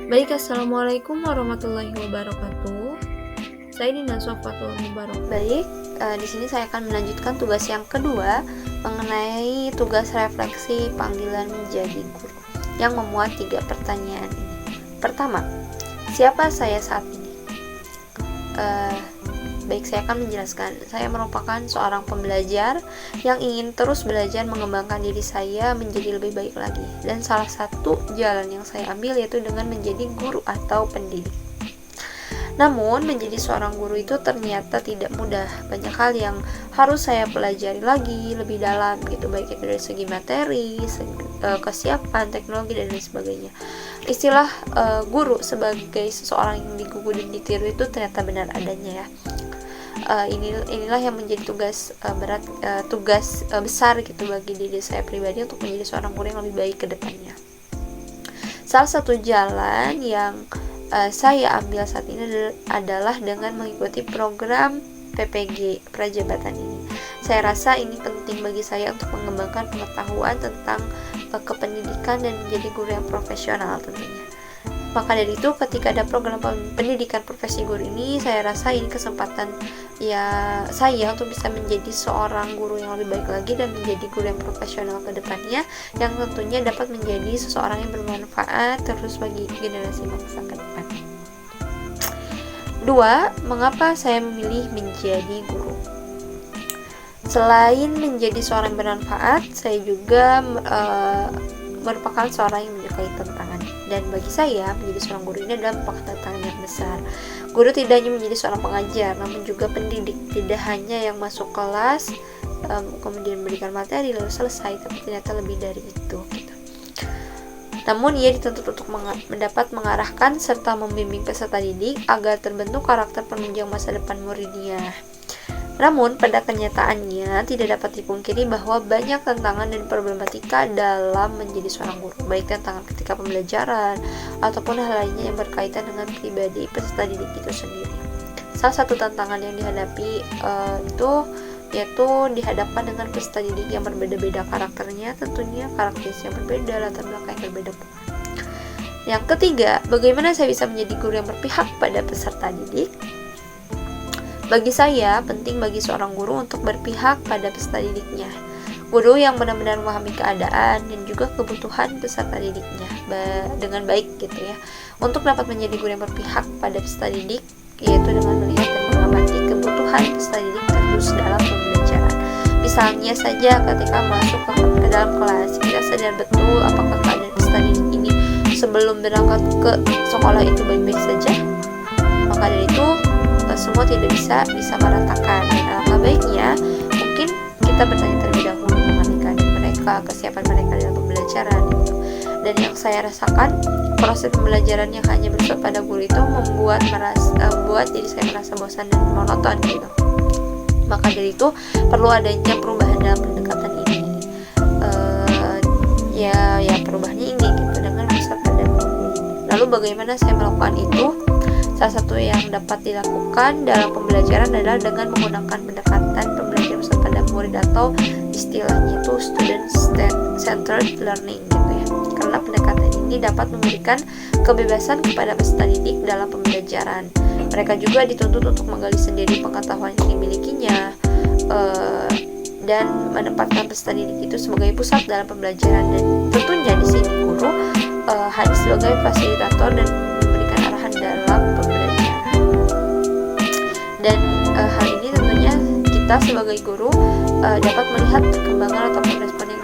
Baik, Assalamualaikum warahmatullahi wabarakatuh. Saya Dina Sofatul Mubarak. Baik, di sini saya akan melanjutkan tugas yang kedua mengenai tugas refleksi panggilan menjadi guru yang memuat 3 pertanyaan ini. Pertama, siapa saya saat ini? Baik, saya akan menjelaskan. Saya merupakan seorang pembelajar yang ingin terus belajar mengembangkan diri saya menjadi lebih baik lagi. Dan salah satu jalan yang saya ambil yaitu dengan menjadi guru atau pendidik. Namun, menjadi seorang guru itu ternyata tidak mudah. Banyak hal yang harus saya pelajari lagi lebih dalam gitu, baik itu dari segi materi, kesiapan, teknologi, dan lain sebagainya. Istilah guru sebagai seseorang yang digugu dan ditiru itu ternyata benar adanya ya. Inilah yang menjadi tugas besar gitu bagi diri saya pribadi untuk menjadi seorang guru yang lebih baik ke depannya. Salah satu jalan yang saya ambil saat ini adalah dengan mengikuti program PPG Prajabatan ini. Saya rasa ini penting bagi saya untuk mengembangkan pengetahuan tentang kependidikan dan menjadi guru yang profesional tentunya. Maka dari itu, ketika ada program pendidikan profesi guru ini, saya rasa ini kesempatan saya untuk bisa menjadi seorang guru yang lebih baik lagi dan menjadi guru yang profesional ke depannya, yang tentunya dapat menjadi seseorang yang bermanfaat terus bagi generasi bangsa ke depan. 2. Mengapa saya memilih menjadi guru? Selain menjadi seorang yang bermanfaat, saya juga merupakan seorang yang menyukai tantangan. Dan bagi saya, menjadi seorang guru ini adalah merupakan tantangan yang besar. Guru tidak hanya menjadi seorang pengajar, namun juga pendidik. Tidak hanya yang masuk kelas, kemudian memberikan materi, lalu selesai, tapi ternyata lebih dari itu. Gitu. Namun, ia dituntut untuk mendapat mengarahkan serta membimbing peserta didik agar terbentuk karakter penunjang masa depan muridnya. Namun, pada kenyataannya tidak dapat dipungkiri bahwa banyak tantangan dan problematika dalam menjadi seorang guru, baik tantangan ketika pembelajaran ataupun hal lainnya yang berkaitan dengan pribadi peserta didik itu sendiri. Salah satu tantangan yang dihadapi yaitu dihadapkan dengan peserta didik yang berbeda-beda karakternya, tentunya karakteristik yang berbeda, latar belakang yang berbeda pula. Yang ketiga, bagaimana saya bisa menjadi guru yang berpihak pada peserta didik? Bagi saya, penting bagi seorang guru untuk berpihak pada peserta didiknya. Guru yang benar-benar memahami keadaan dan juga kebutuhan peserta didiknya dengan baik gitu ya. Untuk dapat menjadi guru yang berpihak pada peserta didik, yaitu dengan melihat dan mengamati kebutuhan peserta didik terus dalam pembelajaran. Misalnya saja ketika masuk ke dalam kelas, kita sadar betul apakah keadaan peserta didik ini sebelum berangkat ke sekolah itu baik-baik saja. Maka dari itu, semua tidak bisa disamaratakan, dan alangkah baiknya mungkin kita bertanya terlebih dahulu mengenai keadaan mereka, kesiapan mereka dalam pembelajaran gitu. Dan yang saya rasakan, proses pembelajaran yang hanya bersifat pada guru itu membuat diri saya merasa bosan dan monoton gitu. Maka dari itu perlu adanya perubahan dalam pendekatan ini. Perubahannya ini gitu dengan bersifat pada guru. Lalu bagaimana saya melakukan itu? Salah satu yang dapat dilakukan dalam pembelajaran adalah dengan menggunakan pendekatan pembelajaran bersama pada murid atau istilahnya itu student-centered learning gitu ya. Karena pendekatan ini dapat memberikan kebebasan kepada peserta didik dalam pembelajaran. Mereka juga dituntut untuk menggali sendiri pengetahuan yang dimilikinya dan menempatkan peserta didik itu sebagai pusat dalam pembelajaran. Dan tentunya di sini guru hadir sebagai fasilitator dan memberikan arahan dalam pembelajaran. Dan hal ini tentunya kita sebagai guru dapat melihat perkembangan ataupun respon yang